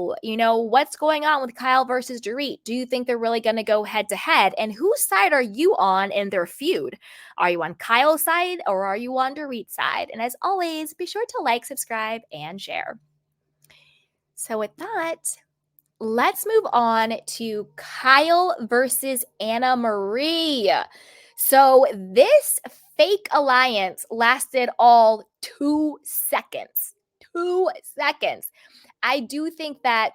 What's going on with Kyle versus Dorit? Do you think they're really going to go head to head? And whose side are you on in their feud? Are you on Kyle's side or are you on Dorit's side? And as always, be sure to like, subscribe, and share. So with that, let's move on to Kyle versus Annemarie. So this fake alliance lasted all 2 seconds. 2 seconds. I do think that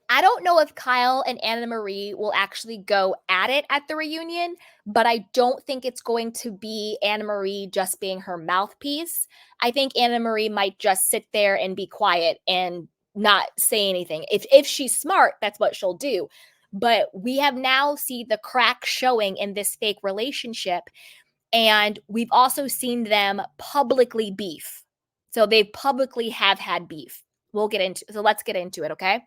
I don't know if Kyle and Annemarie will actually go at it at the reunion, but I don't think it's going to be Annemarie just being her mouthpiece. I think Annemarie might just sit there and be quiet and not say anything. If she's smart, that's what she'll do. But we have now seen the crack showing in this fake relationship, and we've also seen them publicly beef. So they publicly have had beef. Let's get into it, okay?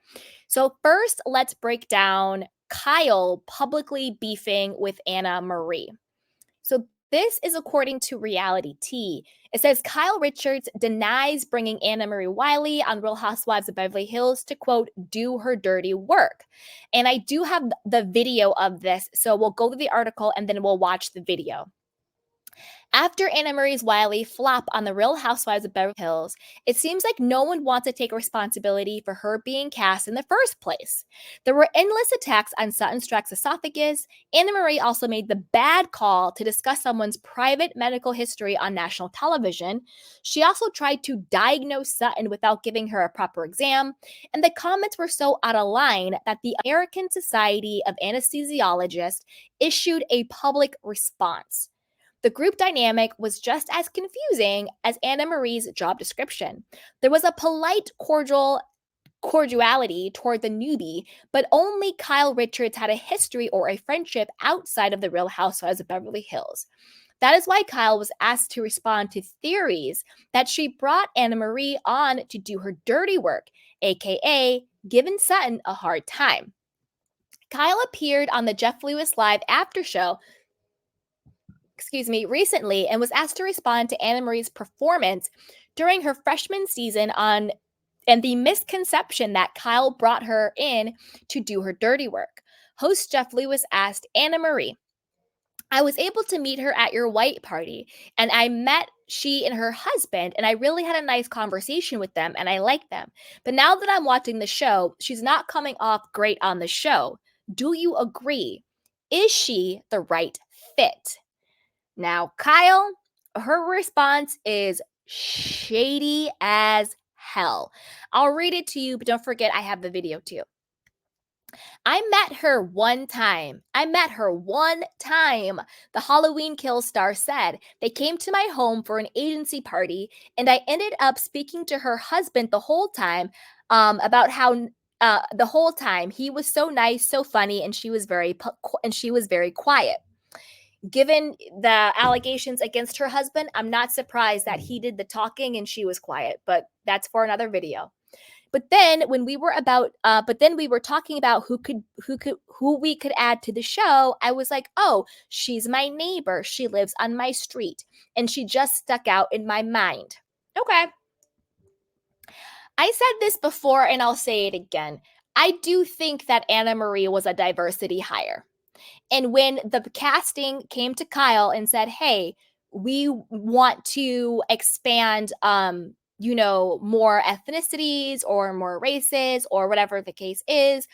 So first, let's break down Kyle publicly beefing with Annemarie. So this is according to Reality T. It says Kyle Richards denies bringing Annemarie Wiley on Real Housewives of Beverly Hills to, quote, do her dirty work. And I do have the video of this, so we'll go to the article and then we'll watch the video. After Annemarie's Wiley flop on The Real Housewives of Beverly Hills, it seems like no one wants to take responsibility for her being cast in the first place. There were endless attacks on Sutton Strack's esophagus. Annemarie also made the bad call to discuss someone's private medical history on national television. She also tried to diagnose Sutton without giving her a proper exam, and the comments were so out of line that the American Society of Anesthesiologists issued a public response. The group dynamic was just as confusing as Annemarie's job description. There was a polite cordiality toward the newbie, but only Kyle Richards had a history or a friendship outside of the Real Housewives of Beverly Hills. That is why Kyle was asked to respond to theories that she brought Annemarie on to do her dirty work, aka giving Sutton a hard time. Kyle appeared on the Jeff Lewis Live after show recently and was asked to respond to Annemarie's performance during her freshman season and the misconception that Kyle brought her in to do her dirty work. Host Jeff Lewis asked Annemarie, I was able to meet her at your white party, and I met she and her husband, and I really had a nice conversation with them, and I like them. But now that I'm watching the show, she's not coming off great on the show. Do you agree? Is she the right fit? Now, Kyle, her response is shady as hell. I'll read it to you, but don't forget I have the video too. I met her one time. The Halloween Kill star said. They came to my home for an agency party, and I ended up speaking to her husband the whole time about how the whole time he was so nice, so funny, and she was very quiet. Given the allegations against her husband, I'm not surprised that he did the talking and she was quiet, but that's for another video. But then we were talking about who we could add to the show. I was like, oh, she's my neighbor. She lives on my street. And she just stuck out in my mind. Okay. I said this before and I'll say it again. I do think that Annemarie was a diversity hire. And when the casting came to Kyle and said, hey, we want to expand, more ethnicities or more races or whatever the case is,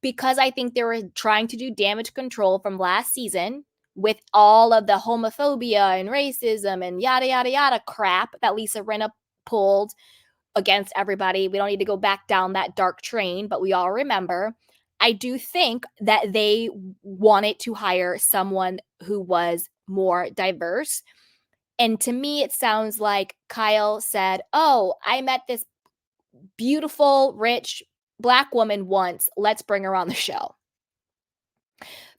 because I think they were trying to do damage control from last season with all of the homophobia and racism and yada, yada, yada crap that Lisa Rinna pulled against everybody. We don't need to go back down that dark train, but we all remember. I do think that they wanted to hire someone who was more diverse. And to me, it sounds like Kyle said, oh, I met this beautiful, rich Black woman once. Let's bring her on the show.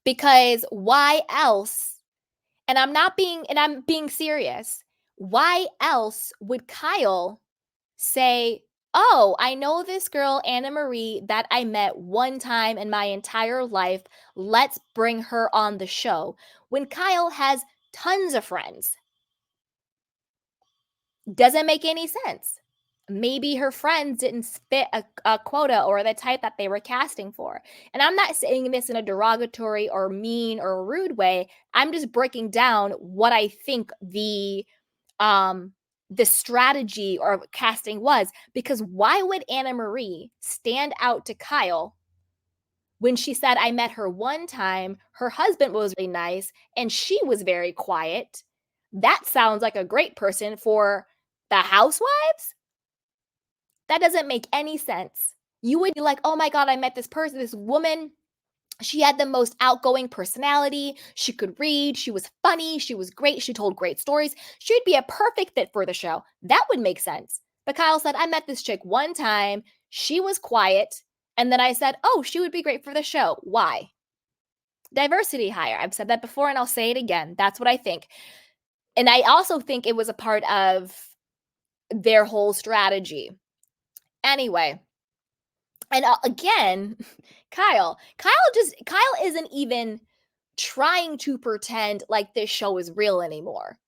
Because why else? And I'm being serious. Why else would Kyle say, oh, I know this girl, Annemarie, that I met one time in my entire life. Let's bring her on the show. When Kyle has tons of friends. Doesn't make any sense. Maybe her friends didn't fit a quota or the type that they were casting for. And I'm not saying this in a derogatory or mean or rude way. I'm just breaking down what I think the strategy or casting was, because why would Annemarie stand out to Kyle when she said, I met her one time, her husband was really nice, and she was very quiet? That sounds like a great person for the housewives. That doesn't make any sense. You would be like, oh my God, I met this person, this woman. She had the most outgoing personality. She could read. She was funny. She was great. She told great stories. She would be a perfect fit for the show. That would make sense. But Kyle said, I met this chick one time. She was quiet. And then I said, oh, she would be great for the show. Why? Diversity hire. I've said that before and I'll say it again. That's what I think. And I also think it was a part of their whole strategy. Anyway, and again, Kyle isn't even trying to pretend like this show is real anymore.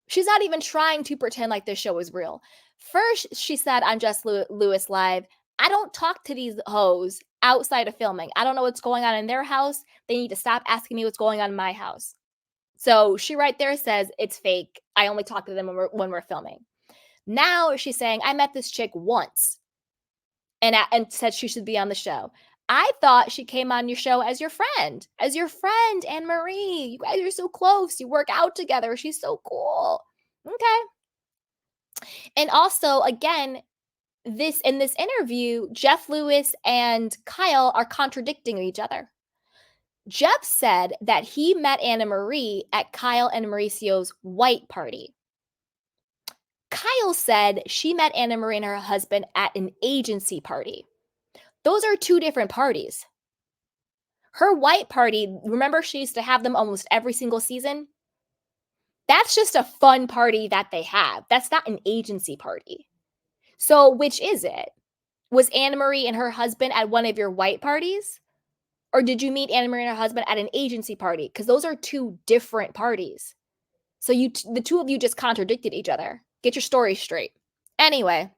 She's not even trying to pretend like this show is real. First, she said on Just Lewis Live, I don't talk to these hoes outside of filming. I don't know what's going on in their house. They need to stop asking me what's going on in my house. So she right there says it's fake. I only talk to them when we're filming. Now she's saying, I met this chick once and said she should be on the show. I thought she came on your show as your friend, Annemarie. You guys are so close. You work out together. She's so cool. Okay. And also, again, in this interview, Jeff Lewis and Kyle are contradicting each other. Jeff said that he met Annemarie at Kyle and Mauricio's white party. Kyle said she met Annemarie and her husband at an agency party. Those are two different parties. Her white party, remember she used to have them almost every single season? That's just a fun party that they have. That's not an agency party. So which is it? Was Annemarie and her husband at one of your white parties? Or did you meet Annemarie and her husband at an agency party? Because those are two different parties. So the two of you just contradicted each other. Get your story straight. Anyway.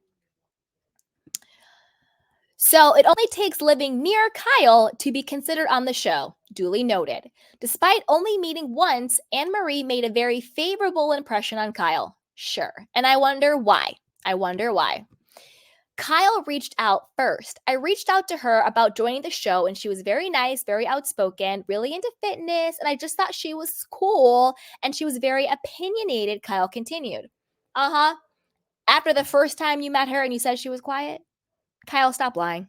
So it only takes living near Kyle to be considered on the show. Duly noted. Despite only meeting once, Annemarie made a very favorable impression on Kyle. Sure. And I wonder why. Kyle reached out first. I reached out to her about joining the show, and she was very nice, very outspoken, really into fitness, and I just thought she was cool, and she was very opinionated, Kyle continued. After the first time you met her and you said she was quiet? Kyle, stop lying.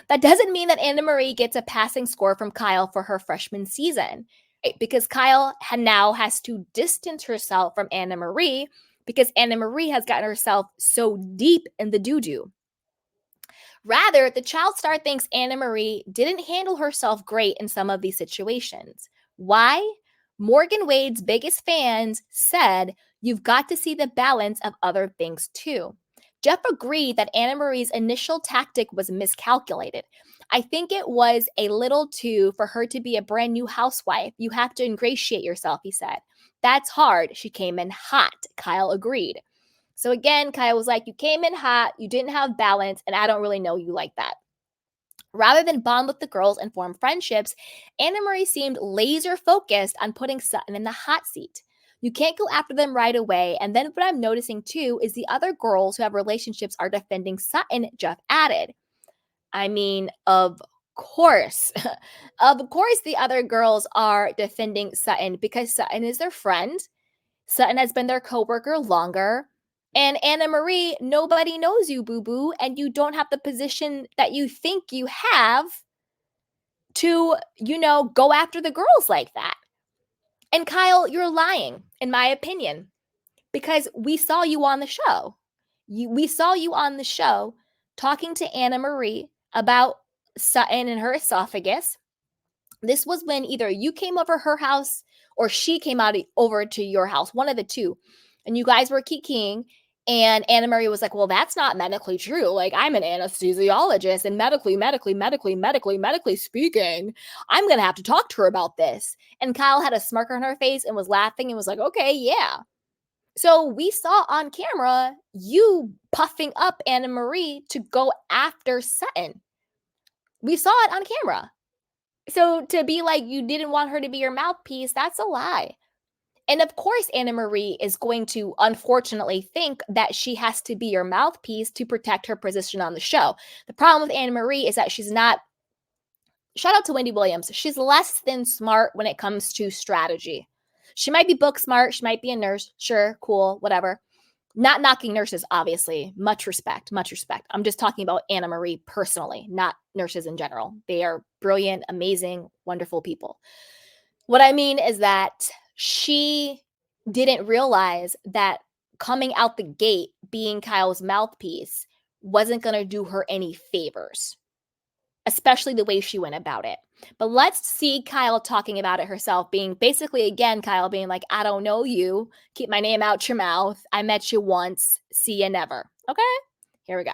That doesn't mean that Annemarie gets a passing score from Kyle for her freshman season, right? Because Kyle now has to distance herself from Annemarie because Annemarie has gotten herself so deep in the doo-doo. Rather, the child star thinks Annemarie didn't handle herself great in some of these situations. Why? Morgan Wade's biggest fans said, you've got to see the balance of other things too. Jeff agreed that Annemarie's initial tactic was miscalculated. I think it was a little too for her to be a brand new housewife. You have to ingratiate yourself, he said. That's hard. She came in hot. Kyle agreed. So again, Kyle was like, you came in hot, you didn't have balance, and I don't really know you like that. Rather than bond with the girls and form friendships, Annemarie seemed laser focused on putting Sutton in the hot seat. You can't go after them right away. And then what I'm noticing too is the other girls who have relationships are defending Sutton, Jeff added. I mean, of course. Of course the other girls are defending Sutton because Sutton is their friend. Sutton has been their coworker longer. And Annemarie, nobody knows you, boo-boo, and you don't have the position that you think you have to, go after the girls like that. And Kyle, you're lying, in my opinion, because we saw you on the show. We saw you on the show talking to Annemarie about Sutton and her esophagus. This was when either you came over her house or she came over to your house, one of the two. And you guys were kikiing. And Annemarie was like, well, that's not medically true. Like, I'm an anesthesiologist and medically speaking, I'm going to have to talk to her about this. And Kyle had a smirk on her face and was laughing and was like, okay, yeah. So we saw on camera you puffing up Annemarie to go after Sutton. We saw it on camera. So to be like you didn't want her to be your mouthpiece, that's a lie. And of course, Annemarie is going to unfortunately think that she has to be your mouthpiece to protect her position on the show. The problem with Annemarie is that she's not. Shout out to Wendy Williams. She's less than smart when it comes to strategy. She might be book smart. She might be a nurse. Sure, cool, whatever. Not knocking nurses, obviously. Much respect, much respect. I'm just talking about Annemarie personally, not nurses in general. They are brilliant, amazing, wonderful people. What I mean is that she didn't realize that coming out the gate being Kyle's mouthpiece wasn't going to do her any favors, especially the way she went about it. But let's see Kyle talking about it herself, being basically, again, Kyle being like, I don't know you. Keep my name out your mouth. I met you once. See you never. Okay? Here we go.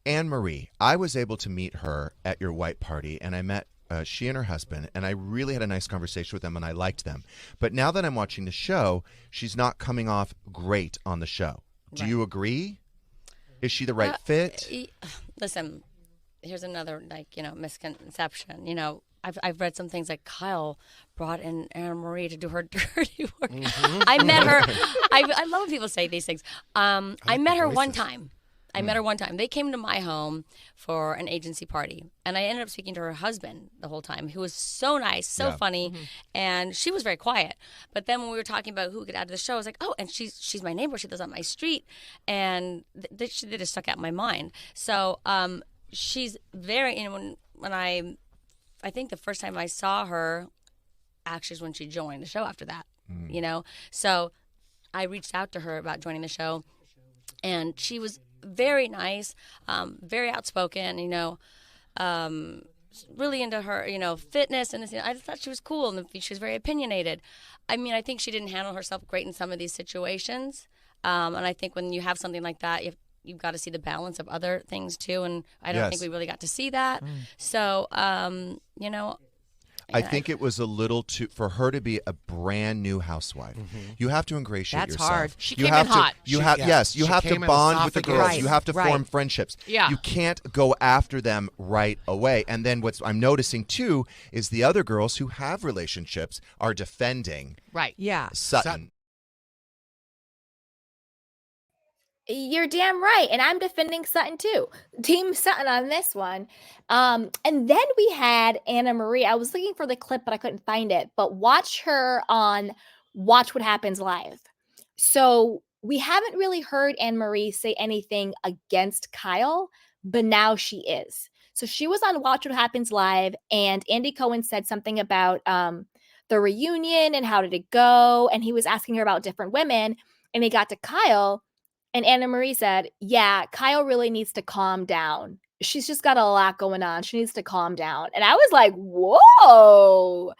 Annemarie, I was able to meet her at your white party, and I met she and her husband, and I really had a nice conversation with them, and I liked them. But now that I'm watching the show, she's not coming off great on the show. Do you agree? Is she the right fit? Listen, here's another misconception. I've read some things like Kyle brought in Annemarie to do her dirty work. Mm-hmm. I met her. I love when people say these things. I met her one time. They came to my home for an agency party, and I ended up speaking to her husband the whole time, who was so nice, so funny, and she was very quiet. But then when we were talking about who could add to the show, I was like, oh, and she's my neighbor. She lives on my street, and they just stuck out in my mind. So she's very, when I think the first time I saw her, actually, is when she joined the show after that, So I reached out to her about joining the show, and she was very nice, very outspoken, really into her, fitness and this. I just thought she was cool, and she was very opinionated. I mean, I think she didn't handle herself great in some of these situations, and I think when you have something like that, you've got to see the balance of other things too, and I don't think we really got to see that. So, I think it was a little too for her to be a brand new housewife. You have to ingratiate yourself. That's hard. She came in hot. You have to bond with the girls. Right. You have to form friendships. Yeah. You can't go after them right away. And then what I'm noticing too is the other girls who have relationships are defending Sutton. You're damn right. And I'm defending Sutton too. Team Sutton on this one. And then we had Annemarie. I was looking for the clip, but I couldn't find it. But watch her on Watch What Happens Live. So we haven't really heard Annemarie say anything against Kyle, but now she is. So she was on Watch What Happens Live, and Andy Cohen said something about the reunion and how did it go. And he was asking her about different women. And they got to Kyle. And Annemarie said, yeah, Kyle really needs to calm down. She's just got a lot going on. She needs to calm down. And I was like, whoa,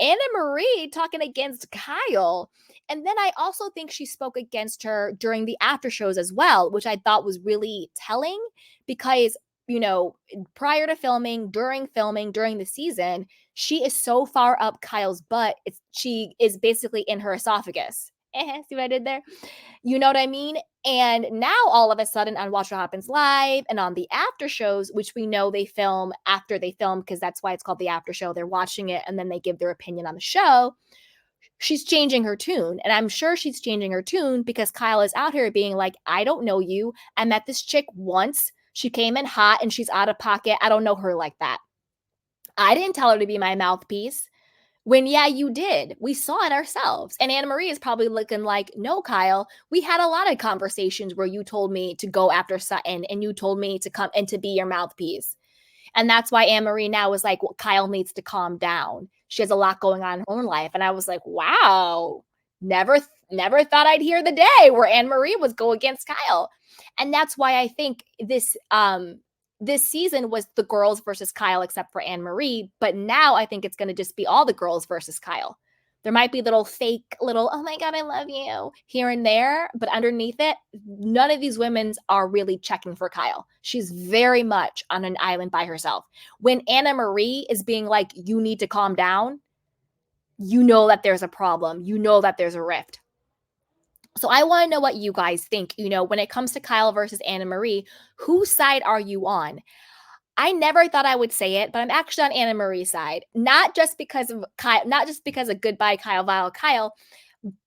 Annemarie talking against Kyle. And then I also think she spoke against her during the after shows as well, which I thought was really telling because, prior to filming, during the season, she is so far up Kyle's butt. She is basically in her esophagus. See what I did there? You know what I mean? And now all of a sudden on Watch What Happens Live and on the after shows, which we know they film after they film because that's why it's called the after show. They're watching it and then they give their opinion on the show. She's changing her tune. And I'm sure she's changing her tune because Kyle is out here being like, I don't know you. I met this chick once. She came in hot and she's out of pocket. I don't know her like that. I didn't tell her to be my mouthpiece. When, yeah, you did. We saw it ourselves. And Annemarie is probably looking like, no, Kyle, we had a lot of conversations where you told me to go after Sutton and you told me to come and to be your mouthpiece. And that's why Annemarie now is like, well, Kyle needs to calm down. She has a lot going on in her own life. And I was like, wow, never thought I'd hear the day where Annemarie was go against Kyle. And that's why I think this season was the girls versus Kyle, except for Annemarie. But now I think it's going to just be all the girls versus Kyle. There might be little, oh my God, I love you here and there. But underneath it, none of these women are really checking for Kyle. She's very much on an island by herself. When Annemarie is being like, you need to calm down, you know that there's a problem. You know that there's a rift. So I want to know what you guys think. When it comes to Kyle versus Annemarie, whose side are you on? I never thought I would say it, but I'm actually on Annemarie's side. Not just because of Kyle, not just because of goodbye Kyle, vile Kyle,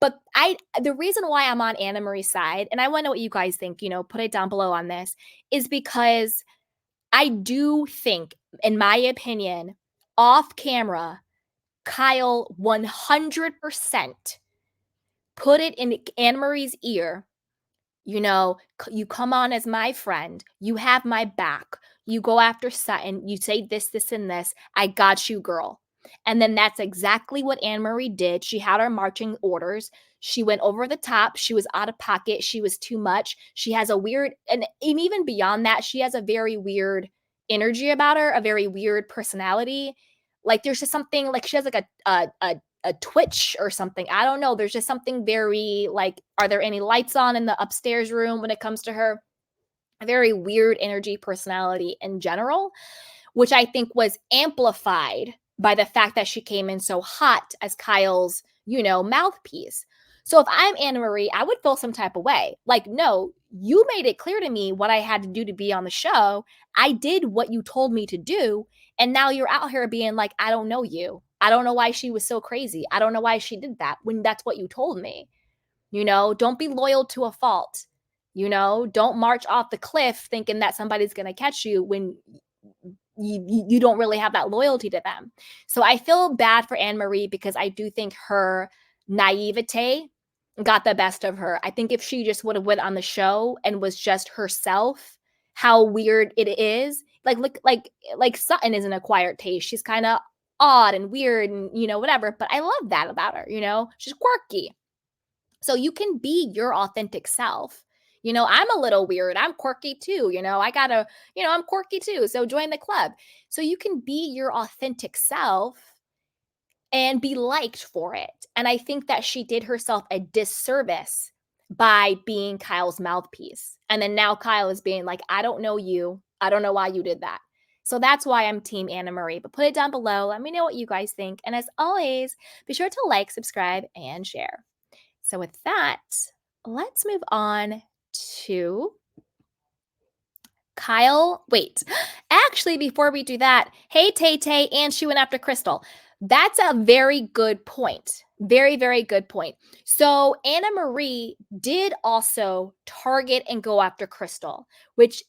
but the reason why I'm on Annemarie's side, and I want to know what you guys think, put it down below on this, is because I do think, in my opinion, off camera, Kyle 100% put it in Annemarie's ear. You come on as my friend. You have my back. You go after Sutton. You say this, this, and this. I got you, girl. And then that's exactly what Annemarie did. She had her marching orders. She went over the top. She was out of pocket. She was too much. She has a weird, and even beyond that, she has a very weird energy about her, a very weird personality. Like there's just something, like she has like a twitch or something. I don't know. There's just something very like, are there any lights on in the upstairs room when it comes to her? A very weird energy personality in general, which I think was amplified by the fact that she came in so hot as Kyle's, mouthpiece. So if I'm Annemarie, I would feel some type of way. Like, no, you made it clear to me what I had to do to be on the show. I did what you told me to do. And now you're out here being like, I don't know you. I don't know why she was so crazy. I don't know why she did that when that's what you told me. Don't be loyal to a fault. Don't march off the cliff thinking that somebody's going to catch you when you don't really have that loyalty to them. So I feel bad for Annemarie because I do think her naivete got the best of her. I think if she just would have went on the show and was just herself, how weird it is. Like Sutton is an acquired taste. She's kind of odd and weird and whatever, but I love that about her. She's quirky. So you can be your authentic self. I'm a little weird. I'm quirky too. I'm quirky too. So join the club. So you can be your authentic self and be liked for it. And I think that she did herself a disservice by being Kyle's mouthpiece. And then now Kyle is being like, I don't know you. I don't know why you did that. So that's why I'm Team Annemarie. But put it down below. Let me know what you guys think. And as always, be sure to like, subscribe, and share. So with that, let's move on to Kyle. Wait, actually, before we do that, hey, Tay-Tay, and she went after Crystal. That's a very good point. Very, very good point. So Annemarie did also target and go after Crystal, which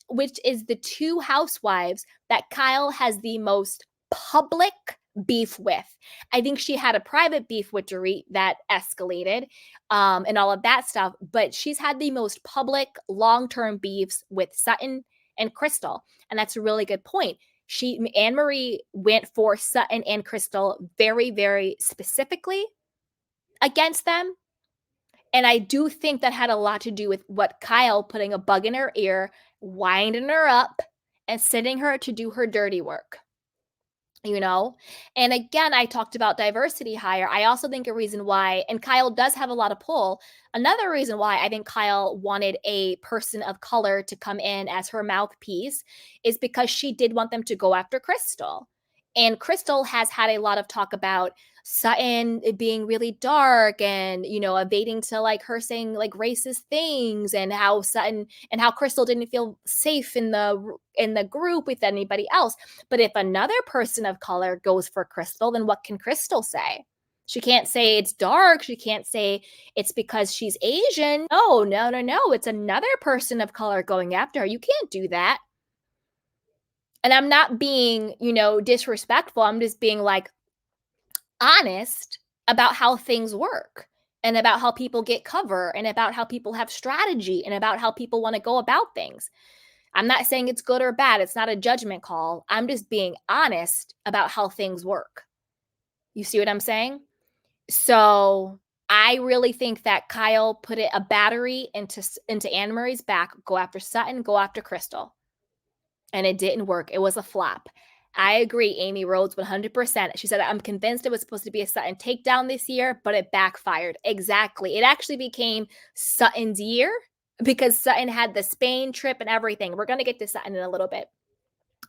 is the two housewives that Kyle has the most public beef with. I think she had a private beef with Dorit that escalated and all of that stuff, but she's had the most public long-term beefs with Sutton and Crystal. And that's a really good point. Annemarie went for Sutton and Crystal very, very specifically against them. And I do think that had a lot to do with what Kyle putting a bug in her ear, winding her up, and sending her to do her dirty work. And again, I talked about diversity hire. I also think a reason why, and Kyle does have a lot of pull. Another reason why I think Kyle wanted a person of color to come in as her mouthpiece is because she did want them to go after Crystal. And Crystal has had a lot of talk about Sutton being really dark and, evading to like her saying like racist things, and how Sutton and how Crystal didn't feel safe in the group with anybody else. But if another person of color goes for Crystal, then what can Crystal say? She can't say it's dark. She can't say it's because she's Asian. No. It's another person of color going after her. You can't do that. And I'm not being, disrespectful. I'm just being like honest about how things work and about how people get cover and about how people have strategy and about how people want to go about things. I'm not saying it's good or bad. It's not a judgment call. I'm just being honest about how things work. You see what I'm saying? So I really think that Kyle put a battery into Annemarie's back, go after Sutton, go after Crystal. And it didn't work. It was a flop. I agree, Amy Rhodes, 100%. She said, I'm convinced it was supposed to be a Sutton takedown this year, but it backfired. Exactly. It actually became Sutton's year because Sutton had the Spain trip and everything. We're going to get to Sutton in a little bit.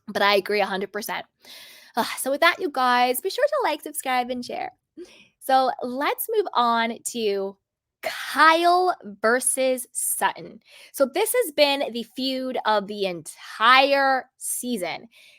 But I agree 100%. So with that, you guys, be sure to like, subscribe, and share. So So let's move on to Kyle versus Sutton. So this has been the feud of the entire season.